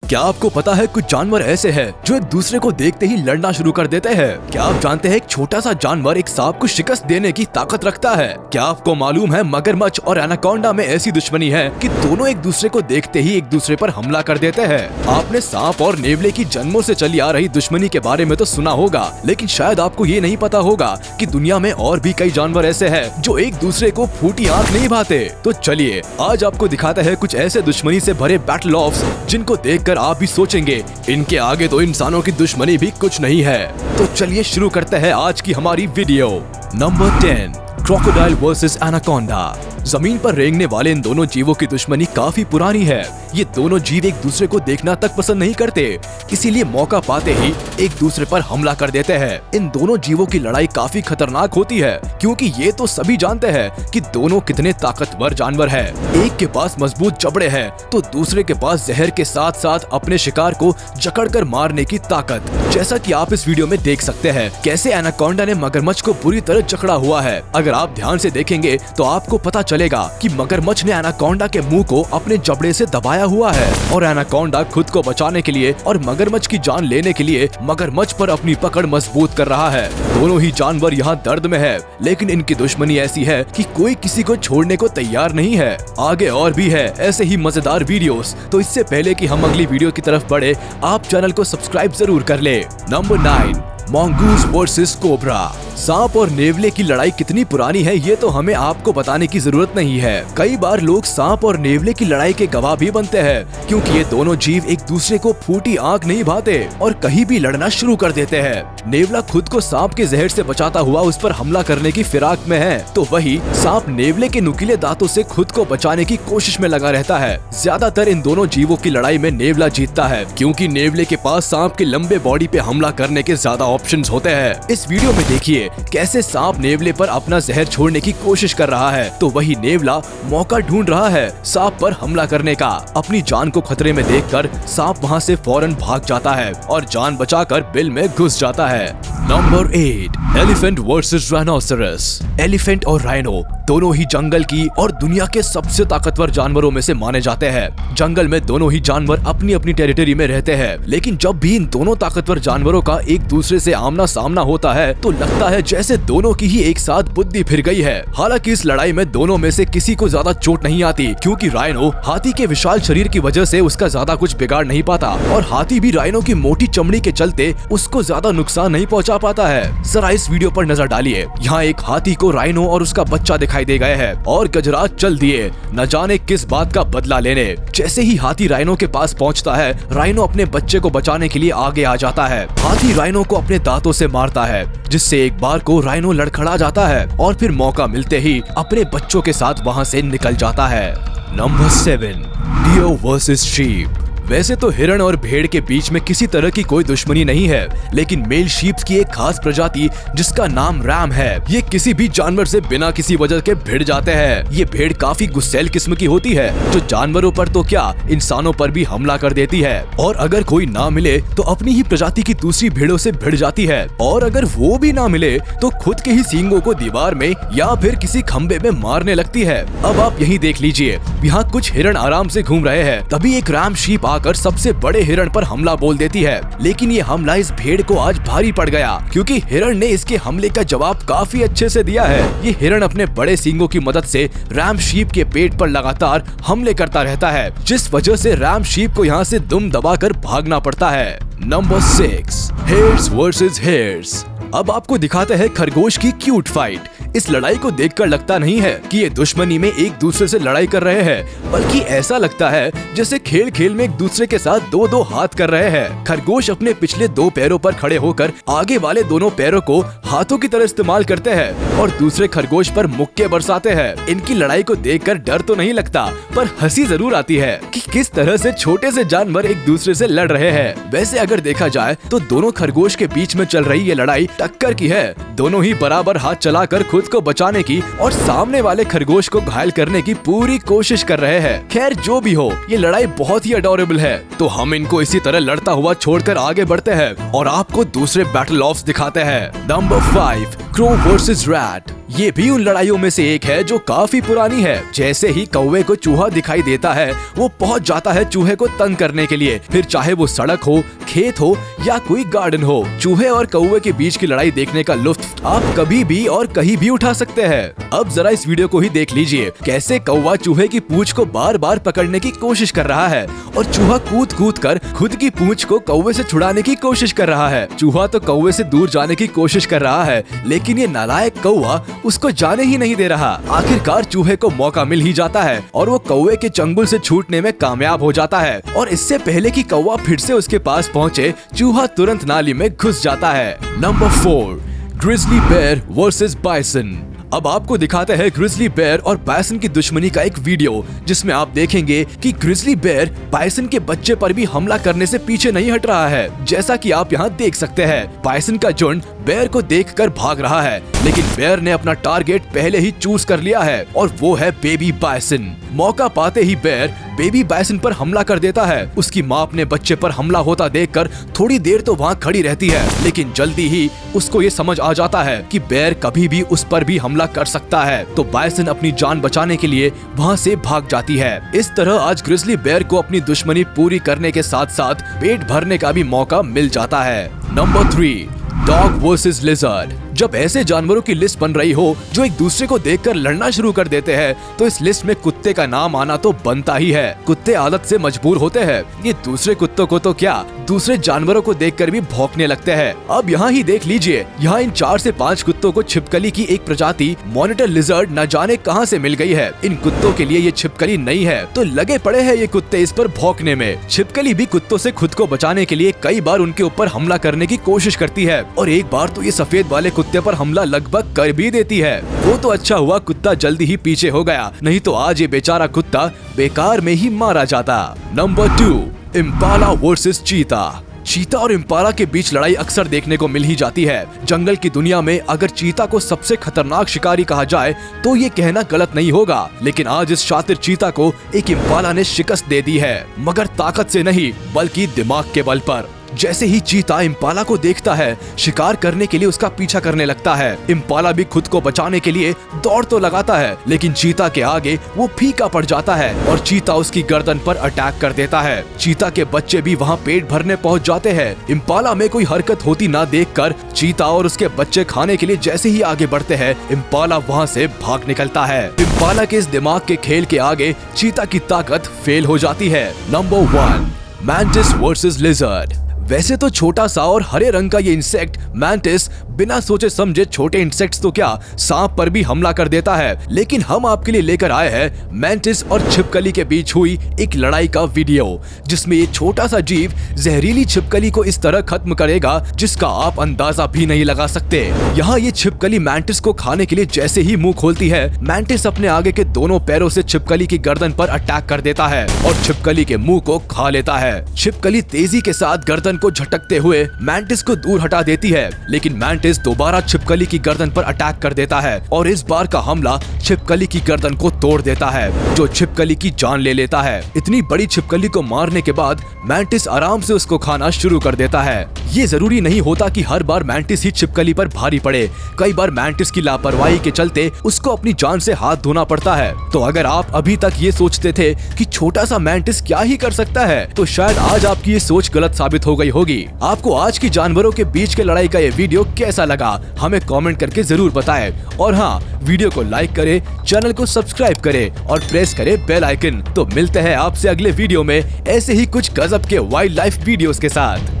क्या आपको पता है कुछ जानवर ऐसे हैं जो एक दूसरे को देखते ही लड़ना शुरू कर देते हैं? क्या आप जानते हैं एक छोटा सा जानवर एक सांप को शिकस्त देने की ताकत रखता है? क्या आपको मालूम है मगरमच्छ और एनाकोंडा में ऐसी दुश्मनी है कि दोनों एक दूसरे को देखते ही एक दूसरे पर हमला कर देते हैं? आपने सांप और नेवले की जन्मों से चली आ रही दुश्मनी के बारे में तो सुना होगा, लेकिन शायद आपको ये नहीं पता होगा कि दुनिया में और भी कई जानवर ऐसे हैं जो एक दूसरे को फूटी आंख नहीं भाते। तो चलिए आज आपको दिखाते हैं कुछ ऐसे दुश्मनी से भरे बैटल ऑफ्स जिनको देखकर आप भी सोचेंगे इनके आगे तो इंसानों की दुश्मनी भी कुछ नहीं है। तो चलिए शुरू करते हैं आज की हमारी video. Number 10, crocodile versus anaconda. जमीन पर रेंगने वाले इन दोनों जीवों की दुश्मनी काफी पुरानी है। ये दोनों जीव एक दूसरे को देखना तक पसंद नहीं करते, इसीलिए मौका पाते ही एक दूसरे पर हमला कर देते हैं। इन दोनों जीवों की लड़ाई काफी खतरनाक होती है क्योंकि ये तो सभी जानते हैं कि दोनों कितने ताकतवर जानवर हैं। एक के पास मजबूत जबड़े हैं तो दूसरे के पास जहर के साथ साथ अपने शिकार को जकड़कर मारने की ताकत। जैसा कि आप इस वीडियो में देख सकते हैं कैसे एनाकोंडा ने मगरमच्छ को बुरी तरह जकड़ा हुआ है। अगर आप ध्यान से देखेंगे तो आपको पता चलेगा कि मगरमच्छ ने एनाकोंडा के मुंह को अपने जबड़े से दबाया हुआ है और एनाकोंडा खुद को बचाने के लिए और मगरमच्छ की जान लेने के लिए मगरमच्छ पर अपनी पकड़ मजबूत कर रहा है। दोनों ही जानवर यहाँ दर्द में है, लेकिन इनकी दुश्मनी ऐसी है कि कोई किसी को छोड़ने को तैयार नहीं है। आगे और भी है ऐसे ही मजेदार वीडियोस, तो इससे पहले कि हम अगली वीडियो की तरफ बढ़े आप चैनल को सब्सक्राइब जरूर कर ले। Number 9, mongoose versus cobra. सांप और नेवले की लड़ाई कितनी पुरानी है ये तो हमें आपको बताने की जरूरत नहीं है। कई बार लोग सांप और नेवले की लड़ाई के गवाह भी बनते हैं क्योंकि ये दोनों जीव एक दूसरे को फूटी आंख नहीं भाते और कहीं भी लड़ना शुरू कर देते हैं। नेवला खुद को सांप के जहर से बचाता हुआ उस पर हमला करने की फिराक में है, तो वही सांप नेवले के नुकीले दांतों से खुद को बचाने की कोशिश में लगा रहता है। ज्यादातर इन दोनों जीवों की लड़ाई में नेवला जीतता है क्योंकि नेवले के पास सांप के लंबे बॉडी पे हमला करने के ज्यादा ऑप्शंस होते हैं। इस वीडियो में देखिए कैसे सांप नेवले पर अपना जहर छोड़ने की कोशिश कर रहा है, तो वही नेवला मौका ढूंढ रहा है सांप पर हमला करने का। अपनी जान को खतरे में देखकर सांप वहां से फौरन भाग जाता है और जान बचाकर बिल में घुस जाता है। Number 8, elephant versus rhinoceros. Elephant और राइनो दोनों ही जंगल की और दुनिया के सबसे ताकतवर जानवरों में से माने जाते हैं। जंगल में दोनों ही जानवर अपनी अपनी टेरिटरी में रहते हैं, लेकिन जब भी इन दोनों ताकतवर जानवरों का एक दूसरे से आमना सामना होता है तो लगता है जैसे दोनों की ही एक साथ बुद्धि फिर गई है। हालांकि इस लड़ाई में दोनों में से किसी को ज्यादा चोट नहीं आती क्योंकि राइनो हाथी के विशाल शरीर की वजह से उसका ज्यादा कुछ बिगाड़ नहीं पाता और हाथी भी राइनो की मोटी चमड़ी के चलते उसको ज्यादा नुकसान नहीं पहुंचा पाता है। जरा इस वीडियो पर नजर डालिए, यहाँ एक हाथी को राइनो और उसका बच्चा दिखाई दे गए हैं और गजराज चल दिए न जाने किस बात का बदला लेने। जैसे ही हाथी राइनो के पास पहुंचता है, राइनो अपने बच्चे को बचाने के लिए आगे आ जाता है। हाथी राइनो को अपने दांतों से मारता है जिससे एक बार को राइनो लड़खड़ा जाता है और फिर मौका मिलते ही अपने बच्चों के साथ वहां से निकल जाता है। Number 7, deer versus sheep. वैसे तो हिरण और भेड़ के बीच में किसी तरह की कोई दुश्मनी नहीं है, लेकिन मेल शीप्स की एक खास प्रजाति जिसका नाम रैम है, ये किसी भी जानवर से बिना किसी वजह के भिड़ जाते हैं। ये भेड़ काफी गुस्सैल किस्म की होती है जो जानवरों पर तो क्या इंसानों पर भी हमला कर देती है और अगर कोई ना मिले तो अपनी ही प्रजाति की दूसरी भेड़ों से भिड़ जाती है और अगर वो भी ना मिले तो खुद के ही सींगों को दीवार में या फिर किसी खंबे में मारने लगती है। अब आप यही देख लीजिए, यहाँ कुछ हिरण आराम से घूम रहे हैं, तभी एक रैम शीप कर सबसे बड़े हिरण पर हमला बोल देती है, लेकिन ये हमला इस भेड़ को आज भारी पड़ गया क्योंकि हिरण ने इसके हमले का जवाब काफी अच्छे से दिया है। ये हिरण अपने बड़े सींगों की मदद से रैम शीप के पेट पर लगातार हमले करता रहता है, जिस वजह से रैम शीप को यहाँ से दुम दबाकर भागना पड़ता है। Number 6, hairs versus hairs. अब आपको दिखाते हैं खरगोश की क्यूट फाइट। इस लड़ाई को देखकर लगता नहीं है कि ये दुश्मनी में एक दूसरे से लड़ाई कर रहे हैं, बल्कि ऐसा लगता है जैसे खेल खेल में एक दूसरे के साथ दो दो हाथ कर रहे हैं। खरगोश अपने पिछले 2 पैरों पर खड़े होकर आगे वाले दोनों पैरों को हाथों की तरह इस्तेमाल करते हैं और दूसरे खरगोश पर मुक्के बरसाते हैं। इनकी लड़ाई को देखकर डर तो नहीं लगता, पर हंसी जरूर आती है कि किस तरह से छोटे से जानवर एक दूसरे से लड़ रहे हैं। वैसे अगर देखा जाए तो दोनों खरगोश के बीच में चल रही ये लड़ाई टक्कर की है। दोनों ही बराबर हाथ चलाकर खुद खुद को बचाने की और सामने वाले खरगोश को घायल करने की पूरी कोशिश कर रहे हैं। खैर जो भी हो, ये लड़ाई बहुत ही अडोरेबल है, तो हम इनको इसी तरह लड़ता हुआ छोड़कर आगे बढ़ते हैं और आपको दूसरे बैटल ऑफ्स दिखाते हैं। Number 5, crow versus rat. ये भी उन लड़ाइयों में से एक है जो काफी पुरानी है। जैसे ही कौवे को चूहा दिखाई देता है, वो पहुंच जाता है चूहे को तंग करने के लिए, फिर चाहे वो सड़क हो, खेत हो या कोई गार्डन हो। चूहे और कौवे के बीच की लड़ाई देखने का लुत्फ आप कभी भी और कहीं भी उठा सकते हैं। अब जरा इस वीडियो को ही देख लीजिए, कैसे कौवा चूहे की पूंछ को बार बार पकड़ने की कोशिश कर रहा है और चूहा कूद कूद कर खुद की पूंछ को कौवे से छुड़ाने की कोशिश कर रहा है। चूहा तो कौवे से दूर जाने की कोशिश कर रहा है, लेकिन ये नालायक कौवा उसको जाने ही नहीं दे रहा। आखिरकार चूहे को मौका मिल ही जाता है और वो कौवे के चंगुल से छूटने में कामयाब हो जाता है, और इससे पहले कि कौवा फिर से उसके पास पहुंचे, चूहा तुरंत नाली में घुस जाता है। Number 4, grizzly bear versus bison. अब आपको दिखाते हैं ग्रिजली बेयर और बाइसन की दुश्मनी का एक वीडियो, जिसमें आप देखेंगे कि ग्रिजली बेयर बाइसन के बच्चे पर भी हमला करने से पीछे नहीं हट रहा है। जैसा कि आप यहाँ देख सकते हैं, बाइसन का झुंड बेयर को देखकर भाग रहा है, लेकिन बेयर ने अपना टारगेट पहले ही चूज कर लिया है और वो है बेबी बाइसन। मौका पाते ही बेयर बेबी बाइसन पर हमला कर देता है। उसकी माँ अपने बच्चे पर हमला होता देखकर थोड़ी देर तो वहाँ खड़ी रहती है, लेकिन जल्दी ही उसको ये समझ आ जाता है कि बेयर कभी भी उस पर भी हमला कर सकता है, तो बाइसन अपनी जान बचाने के लिए वहाँ से भाग जाती है। इस तरह आज ग्रिजली बेयर को अपनी दुश्मनी पूरी करने के साथ साथ पेट भरने का भी मौका मिल जाता है। Number 3, dog versus lizard. जब ऐसे जानवरों की लिस्ट बन रही हो जो एक दूसरे को देखकर लड़ना शुरू कर देते हैं, तो इस लिस्ट में कुत्ते का नाम आना तो बनता ही है। कुत्ते आदत से मजबूर होते हैं, ये दूसरे कुत्तों को तो क्या, दूसरे जानवरों को देखकर भी भौंकने लगते हैं। अब यहाँ ही देख लीजिए, यहाँ इन 4 से 5 कुत्तों को छिपकली की एक प्रजाति मॉनिटर लिजर्ड न जाने कहां से मिल गई है। इन कुत्तों के लिए ये छिपकली नहीं है, तो लगे पड़े हैं ये कुत्ते इस पर भौंकने में। छिपकली भी कुत्तों से खुद को बचाने के लिए कई बार उनके ऊपर हमला करने की कोशिश करती है, और एक बार तो ये सफेद वाले कुत्ते पर हमला लगभग कर भी देती है। वो तो अच्छा हुआ कुत्ता जल्दी ही पीछे हो गया, नहीं तो आज ये बेचारा कुत्ता बेकार में ही मारा जाता। नंबर 2, इम्पाला वर्सेस चीता। चीता और इम्पाला के बीच लड़ाई अक्सर देखने को मिल ही जाती है। जंगल की दुनिया में अगर चीता को सबसे खतरनाक शिकारी कहा जाए तो ये कहना गलत नहीं होगा, लेकिन आज इस शातिर चीता को एक इम्पाला ने शिकस्त दे दी है, मगर ताकत से नहीं बल्कि दिमाग के बल पर। जैसे ही चीता इम्पाला को देखता है, शिकार करने के लिए उसका पीछा करने लगता है। इम्पाला भी खुद को बचाने के लिए दौड़ तो लगाता है, लेकिन चीता के आगे वो फीका पड़ जाता है और चीता उसकी गर्दन पर अटैक कर देता है। चीता के बच्चे भी वहाँ पेट भरने पहुँच जाते हैं। इम्पाला में कोई हरकत होती ना देखकर चीता और उसके बच्चे खाने के लिए जैसे ही आगे बढ़ते हैं, इम्पाला वहाँ से भाग निकलता है। इम्पाला के इस दिमाग के खेल के आगे चीता की ताकत फेल हो जाती है। Number 1, mantis versus lizard. वैसे तो छोटा सा और हरे रंग का ये इंसेक्ट मैंटिस बिना सोचे समझे छोटे इंसेक्ट्स तो क्या सांप पर भी हमला कर देता है, लेकिन हम आपके लिए लेकर आए हैं मैंटिस और छिपकली के बीच हुई एक लड़ाई का वीडियो, जिसमें ये छोटा सा जीव जहरीली छिपकली को इस तरह खत्म करेगा जिसका आप अंदाजा भी नहीं लगा सकते। यहाँ ये छिपकली मैंटिस को खाने के लिए जैसे ही मुंह खोलती है, मैंटिस अपने आगे के दोनों पैरों से छिपकली की गर्दन पर अटैक कर देता है और छिपकली के मुंह को खा लेता है। छिपकली तेजी के साथ गर्दन को झटकते हुए मैंटिस को दूर हटा देती है, लेकिन मैंटिस दोबारा छिपकली की गर्दन पर अटैक कर देता है और इस बार का हमला छिपकली की गर्दन को तोड़ देता है, जो छिपकली की जान ले लेता है। इतनी बड़ी छिपकली को मारने के बाद मैंटिस आराम से उसको खाना शुरू कर देता है। ये जरूरी नहीं होता कि हर बार मैंटिस ही छिपकली पर भारी पड़े, कई बार मैंटिस की लापरवाही के चलते उसको अपनी जान से हाथ धोना पड़ता है। तो अगर आप अभी तक ये सोचते थे कि छोटा सा मैंटिस क्या ही कर सकता है, तो शायद आज आपकी ये सोच गलत साबित हो गई होगी। आपको आज की जानवरों के बीच के लड़ाई का ये वीडियो कैसा लगा, हमें कमेंट करके जरूर बताएं। और हाँ, वीडियो को लाइक करें, चैनल को सब्सक्राइब करें और प्रेस करें बेल आइकन। तो मिलते हैं आपसे अगले वीडियो में ऐसे ही कुछ गजब के वाइल्ड लाइफ वीडियोस के साथ।